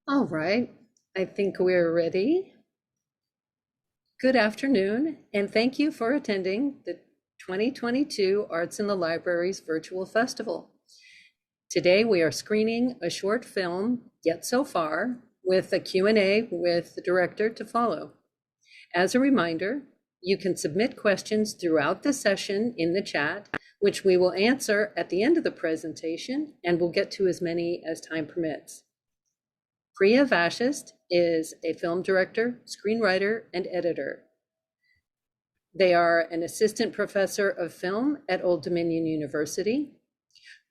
All right, I think we're ready. Good afternoon, and thank you for attending the 2022 Arts in the Libraries Virtual Festival. Today we are screening a short film, Yet So Far, with a Q&A with the director to follow. As a reminder, you can submit questions throughout the session in the chat, which we will answer at the end of the presentation, and we'll get to as many as time permits. Priya Vashist is a film director, screenwriter, and editor. They are an assistant professor of film at Old Dominion University.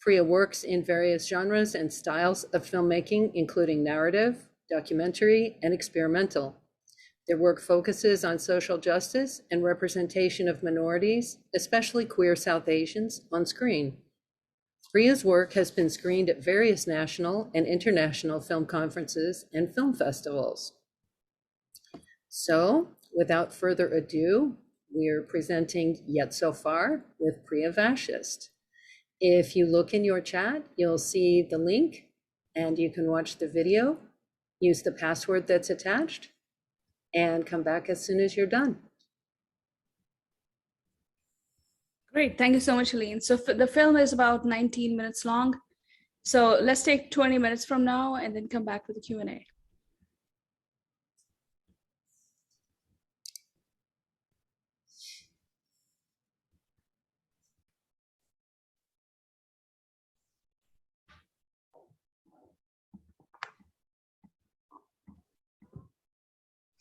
Priya works in various genres and styles of filmmaking, including narrative, documentary, and experimental. Their work focuses on social justice and representation of minorities, especially queer South Asians, on screen. Priya's work has been screened at various national and international film conferences and film festivals. So, without further ado, we're presenting Yet So Far with Priya Vashist. If you look in your chat, you'll see the link and you can watch the video, use the password that's attached, and come back as soon as you're done. Great, thank you so much, Helene. So the film is about 19 minutes long. So let's take 20 minutes from now and then come back with the Q&A.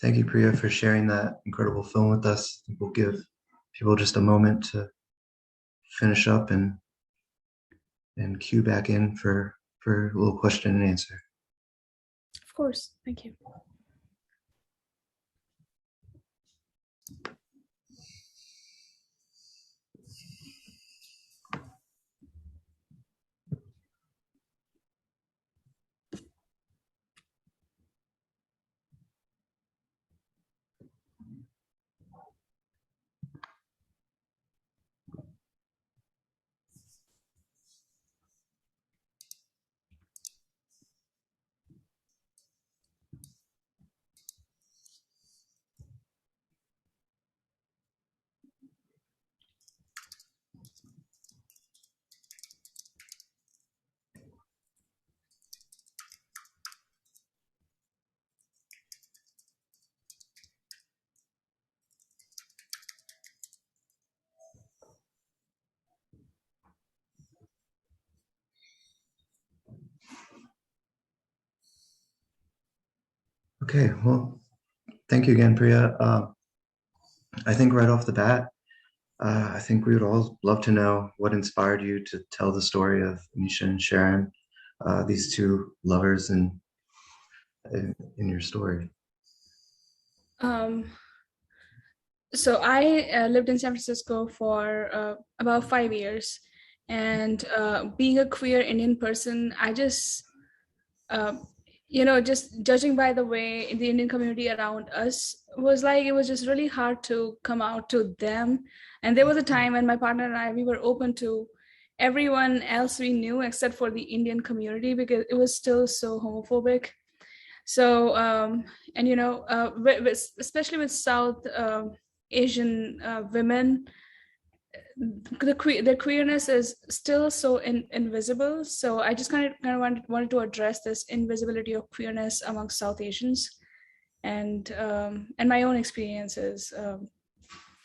Thank you, Priya, for sharing that incredible film with us. I think we'll give people just a moment to finish up and cue back in for a little question and answer. Of course, thank you. Okay, well, thank you again, Priya. I think right off the bat, I think we would all love to know what inspired you to tell the story of Misha and Sharon, these two lovers in your story. So I lived in San Francisco for about 5 years, and being a queer Indian person, I just, just judging by the way the Indian community around us was like, it was just really hard to come out to them. And there was a time when my partner and I, we were open to everyone else we knew except for the Indian community because it was still so homophobic. So, especially with South Asian women, the queerness is still so invisible. So I just kind of wanted to address this invisibility of queerness amongst South Asians, and my own experiences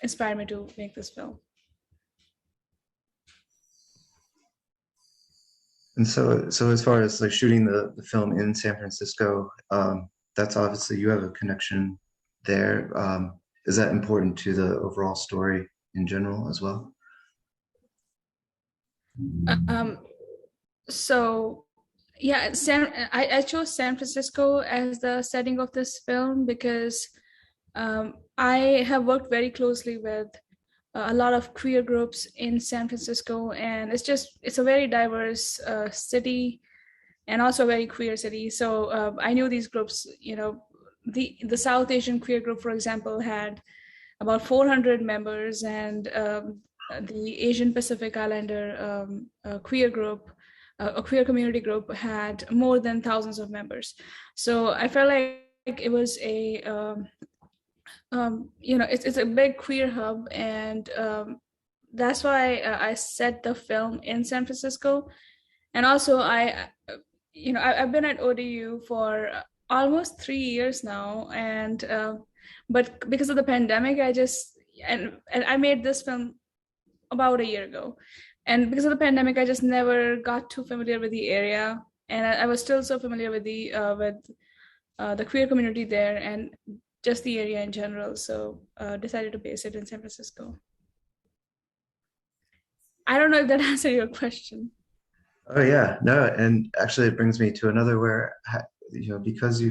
inspired me to make this film. And so as far as like shooting the film in San Francisco, that's obviously you have a connection there. Is that important to the overall story in general as well? So yeah, I chose San Francisco as the setting of this film because I have worked very closely with a lot of queer groups in San Francisco, and it's a very diverse city and also a very queer city. So I knew these groups, the South Asian queer group, for example, had about 400 members, and the Asian Pacific Islander queer group a queer community group had more than thousands of members. So I felt like it was a it's a big queer hub, and that's why I set the film in San Francisco. And also I've been at ODU for almost 3 years now, and but because of the pandemic, and I made this film about a year ago, and because of the pandemic, I just never got too familiar with the area, and I was still so familiar with the queer community there and just the area in general. So decided to base it in San Francisco. I don't know if that answered your question. Oh yeah, no, and actually it brings me to another where because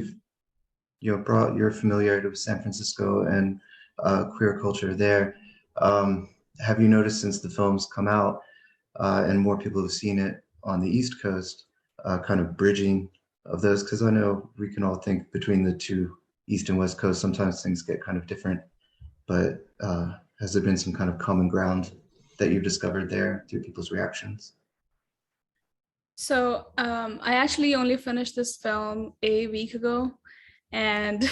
brought your familiarity with San Francisco and queer culture there. Have you noticed since the film's come out and more people have seen it on the East Coast, kind of bridging of those? Because I know we can all think between the two East and West Coast, sometimes things get kind of different, but has there been some kind of common ground that you've discovered there through people's reactions? So I actually only finished this film a week ago, and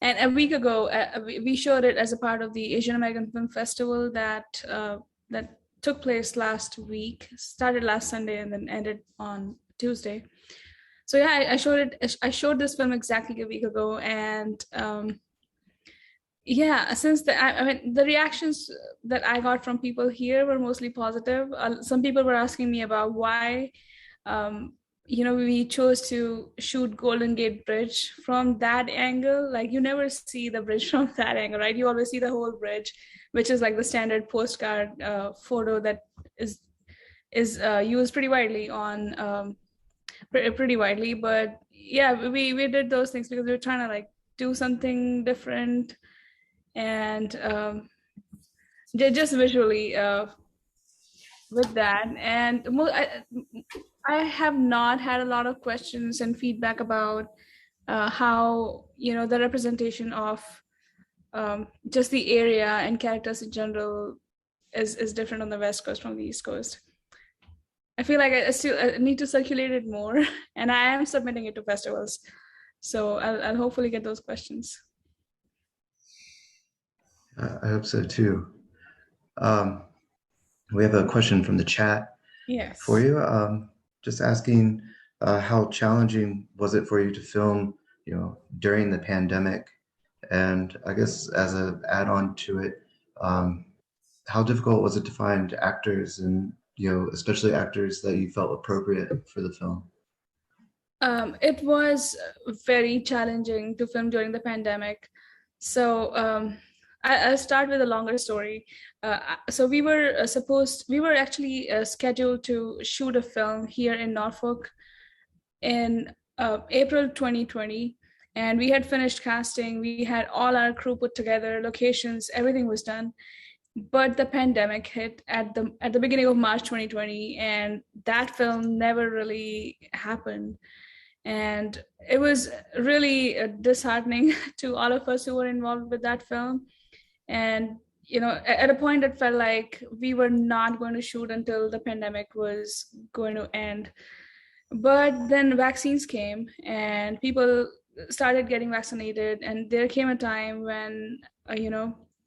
and a week ago we showed it as a part of the Asian American Film Festival that took place last week, started last Sunday and then ended on Tuesday. So yeah, I showed this film exactly a week ago, and yeah, since I mean, the reactions that I got from people here were mostly positive. Some people were asking me about why we chose to shoot Golden Gate Bridge from that angle. Like, you never see the bridge from that angle, right? You always see the whole bridge, which is like the standard postcard photo that is used pretty widely but yeah, we did those things because we were trying to like do something different, and just visually with that. And I have not had a lot of questions and feedback about how the representation of just the area and characters in general is different on the West Coast from the East Coast. I feel like I need to circulate it more, and I am submitting it to festivals, so I'll hopefully get those questions. I hope so too. We have a question from the chat. Yes. For you. Just asking, how challenging was it for you to film, during the pandemic? And I guess as an add-on to it, how difficult was it to find actors and, especially actors that you felt appropriate for the film? It was very challenging to film during the pandemic. So I'll start with a longer story. So we were actually scheduled to shoot a film here in Norfolk in April 2020. And we had finished casting. We had all our crew put together, locations, everything was done. But the pandemic hit at the beginning of March 2020, and that film never really happened. And it was really disheartening to all of us who were involved with that film. And at a point it felt like we were not going to shoot until the pandemic was going to end. But then vaccines came and people started getting vaccinated, and there came a time when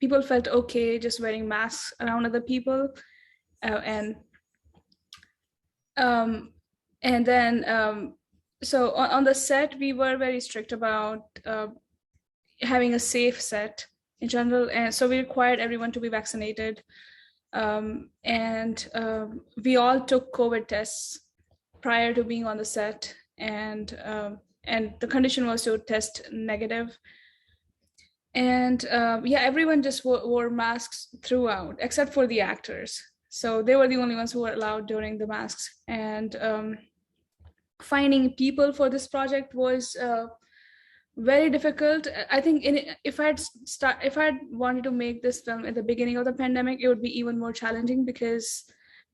people felt okay just wearing masks around other people, and then so on the set we were very strict about having a safe set in general, and so we required everyone to be vaccinated, and we all took COVID tests prior to being on the set, and the condition was to test negative. And everyone just wore masks throughout except for the actors, so they were the only ones who were allowed during the masks. And finding people for this project was very difficult. I think if I had wanted to make this film at the beginning of the pandemic, it would be even more challenging, because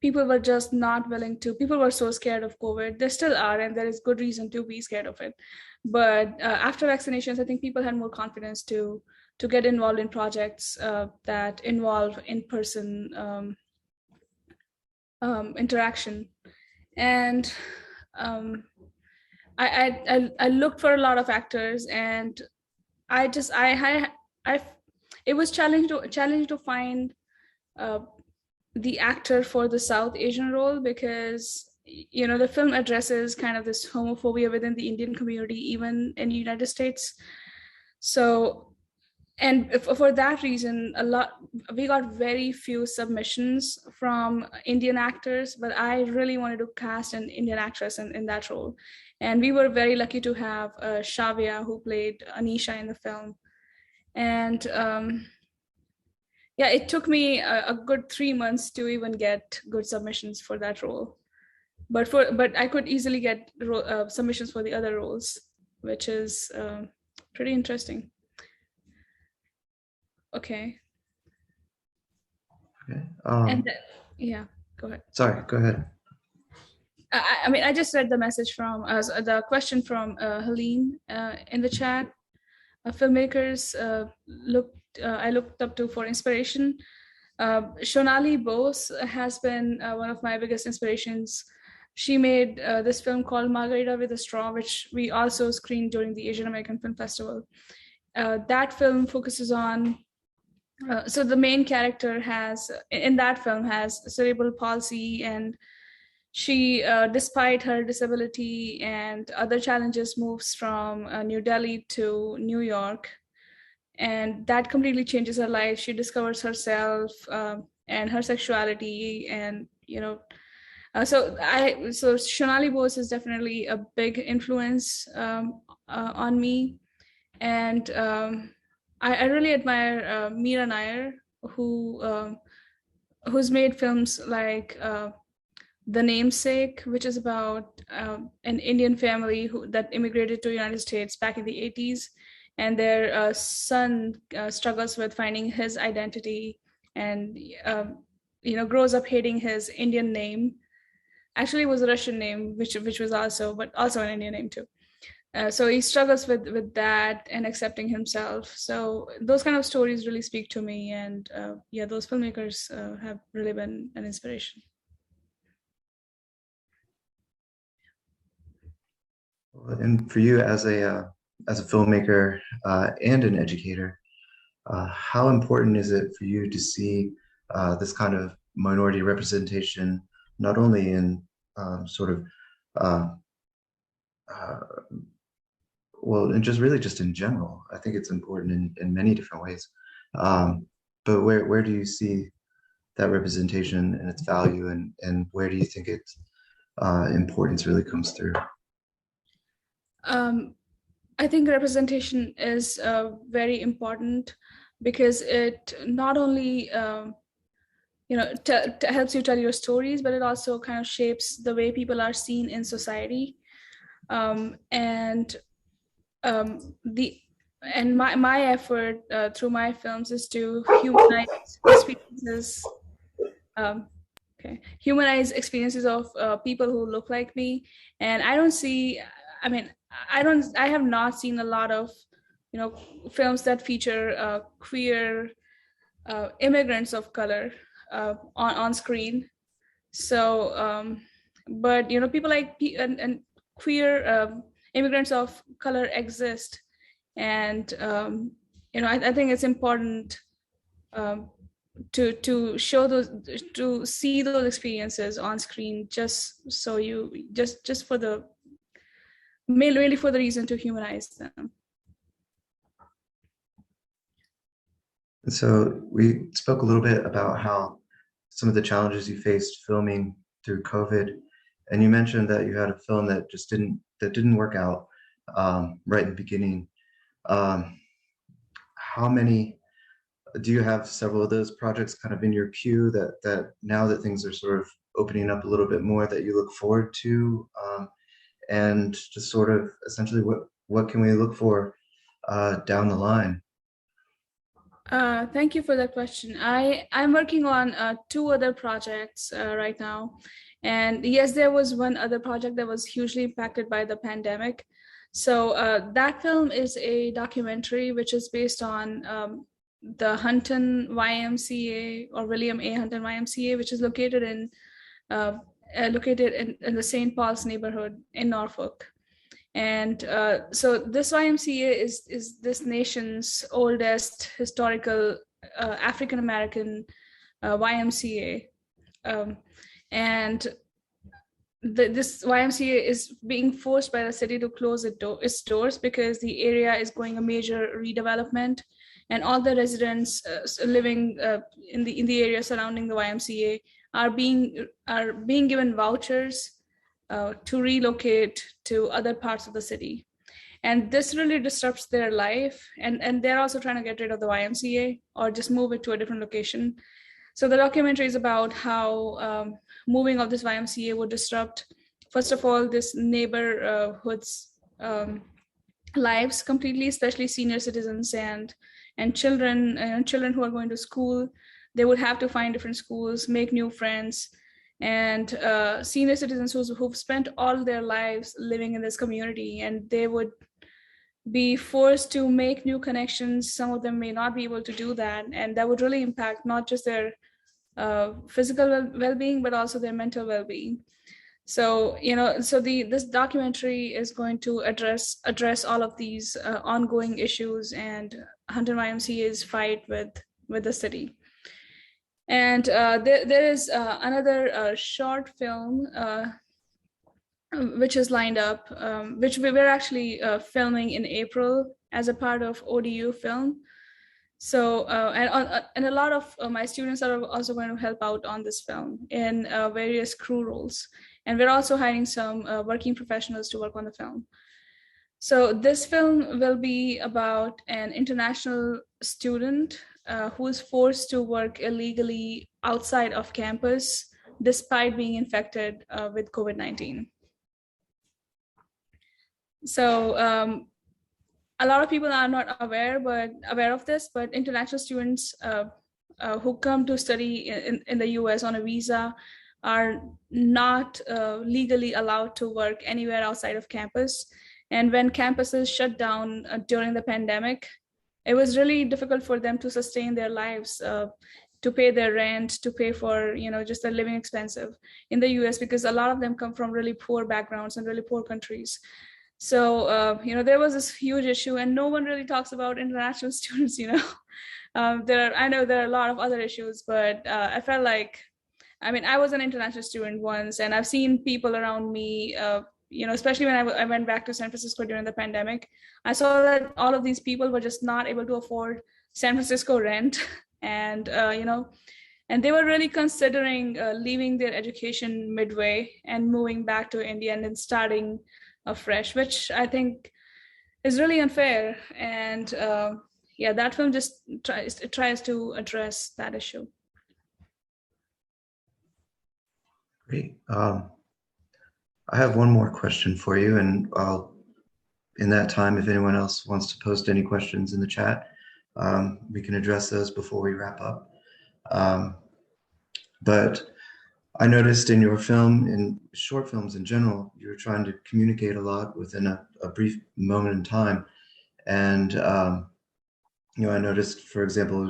people were just not willing to. People were so scared of COVID. They still are, and there is good reason to be scared of it. But after vaccinations, I think people had more confidence to get involved in projects that involve in-person interaction. And I looked for a lot of actors, and I it was challenging to find uh, the actor for the South Asian role, because the film addresses kind of this homophobia within the Indian community, even in the United States. So, and for that reason, we got very few submissions from Indian actors, but I really wanted to cast an Indian actress in that role. And we were very lucky to have Shavya, who played Anisha in the film. And yeah, it took me a good 3 months to even get good submissions for that role. But I could easily get submissions for the other roles, which is pretty interesting. Okay. Okay. And yeah, go ahead. Sorry, go ahead. I mean, I just read the message from the question from Helene in the chat. Filmmakers I looked up to for inspiration. Shonali Bose has been one of my biggest inspirations. She made this film called Margarita with a Straw, which we also screened during the Asian American Film Festival. That film focuses on so the main character in that film has cerebral palsy, and she, despite her disability and other challenges, moves from New Delhi to New York, and that completely changes her life. She discovers herself and her sexuality, and so Shonali Bose is definitely a big influence on me, and I really admire Meera Nair, who's made films like The Namesake, which is about an Indian family that immigrated to the United States back in the 80s, and their son struggles with finding his identity, and grows up hating his Indian name. Actually, it was a Russian name, which was also an Indian name too. So he struggles with that and accepting himself. So those kind of stories really speak to me, and yeah, those filmmakers have really been an inspiration. And for you as a filmmaker and an educator, how important is it for you to see this kind of minority representation, not only in sort of well, and just in general? I think it's important in many different ways. But where do you see that representation and its value, and where do you think its importance really comes through? I think representation is very important, because it not only helps you tell your stories, but it also kind of shapes the way people are seen in society. My effort through my films is to humanize experiences. Humanize experiences of people who look like me, and I have not seen a lot of films that feature queer immigrants of color on screen. So but people like and queer immigrants of color exist, and I think it's important to show those, to see those experiences on screen, just so just for the mainly for the reason to humanize them. So we spoke a little bit about how some of the challenges you faced filming through COVID, and you mentioned that you had a film that just didn't work out right in the beginning. How many do you have? Several of those projects kind of in your queue that now that things are sort of opening up a little bit more, that you look forward to, and just sort of essentially what can we look for down the line? Thank you for that question. I'm working on 2 other projects right now. And yes, there was one other project that was hugely impacted by the pandemic. So that film is a documentary which is based on the Hunton YMCA, or William A. Hunton YMCA, which is located in located in the St. Paul's neighborhood in Norfolk. And so this YMCA is this nation's oldest historical African American YMCA. And this YMCA is being forced by the city to close its doors because the area is going a major redevelopment, and all the residents living in the area surrounding the YMCA are being given vouchers to relocate to other parts of the city. And this really disrupts their life, and they're also trying to get rid of the YMCA or just move it to a different location. So the documentary is about how moving of this YMCA would disrupt, first of all, this neighborhood's lives completely, especially senior citizens and children who are going to school. They would have to find different schools, make new friends, and senior citizens who've spent all their lives living in this community, and they would be forced to make new connections. Some of them may not be able to do that, and that would really impact not just their physical well-being, but also their mental well-being. So, this documentary is going to address all of these ongoing issues and Huntington YMCA's fight with the city. And there is another short film which is lined up, which we were actually filming in April as a part of ODU Film. So, and a lot of my students are also going to help out on this film in various crew roles. And we're also hiring some working professionals to work on the film. So this film will be about an international student who is forced to work illegally outside of campus despite being infected with COVID-19. So a lot of people are not aware of this, but international students who come to study in the US on a visa are not legally allowed to work anywhere outside of campus. And when campuses shut down during the pandemic, it was really difficult for them to sustain their lives, to pay their rent, to pay for, just their living expenses in the US, because a lot of them come from really poor backgrounds and really poor countries. So, there was this huge issue, and no one really talks about international students, I know there are a lot of other issues, but I felt like, I was an international student once, and I've seen people around me, especially when I went back to San Francisco during the pandemic, I saw that all of these people were just not able to afford San Francisco rent. And, and they were really considering leaving their education midway and moving back to India and then starting afresh, which I think is really unfair. And that film just tries to address that issue. Great. I have one more question for you, and in that time, if anyone else wants to post any questions in the chat, we can address those before we wrap up. But I noticed in your film, in short films in general, you're trying to communicate a lot within a brief moment in time. And, I noticed, for example,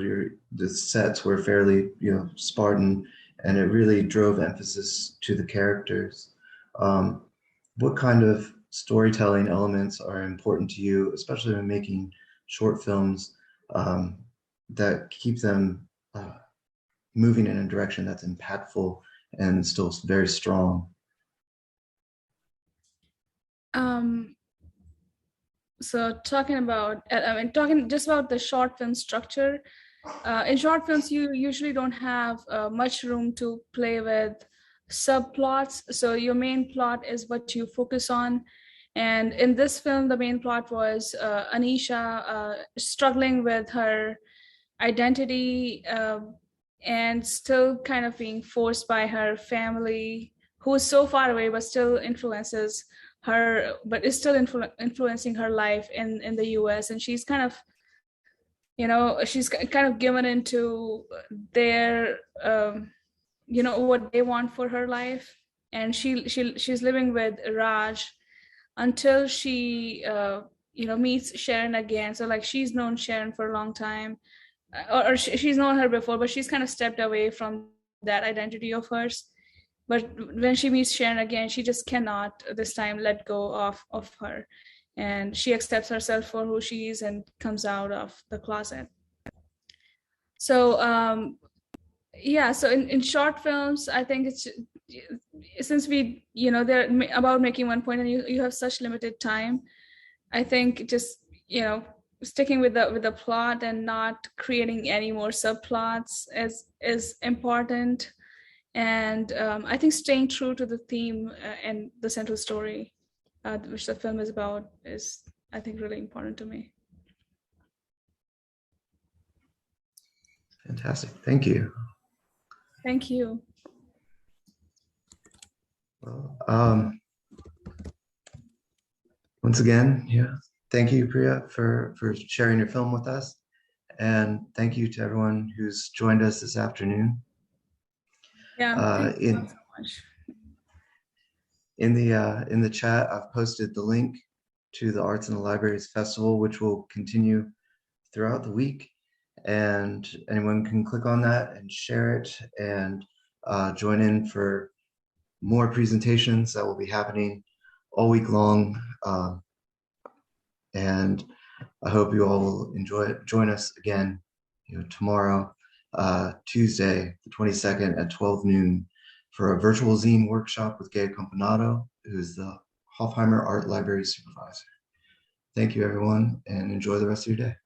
the sets were fairly, Spartan, and it really drove emphasis to the characters. What kind of storytelling elements are important to you, especially when making short films that keep them moving in a direction that's impactful and still very strong? So talking just about the short film structure, in short films, you usually don't have much room to play with subplots. So your main plot is what you focus on. And in this film, the main plot was Anisha struggling with her identity and still kind of being forced by her family, who is so far away, but still influences her, but is still influencing her life in the US. And she's kind of, she's kind of given into their, what they want for her life. And she's living with Raj until she, meets Sharon again. So like she's known Sharon for a long time, or she's known her before, but she's kind of stepped away from that identity of hers. but when she meets Sharon again, she just cannot this time let go of her, and she accepts herself for who she is and comes out of the closet. So yeah, so in short films, I think it's, since we, they're about making one point and you have such limited time, I think just, sticking with the plot and not creating any more subplots is important. And I think staying true to the theme and the central story, which the film is about, is, I think, really important to me. Fantastic. Thank you. Thank you. Well, once again, thank you, Priya, for sharing your film with us. And thank you to everyone who's joined us this afternoon. Yeah, thank you so much. In the chat, I've posted the link to the Arts in the Libraries Festival, which will continue throughout the week. And anyone can click on that and share it and join in for more presentations that will be happening all week long. And I hope you all will join us again tomorrow, Tuesday, the 22nd at 12 noon for a virtual zine workshop with Gabe Campanato, who's the Hofheimer Art Library Supervisor. Thank you, everyone, and enjoy the rest of your day.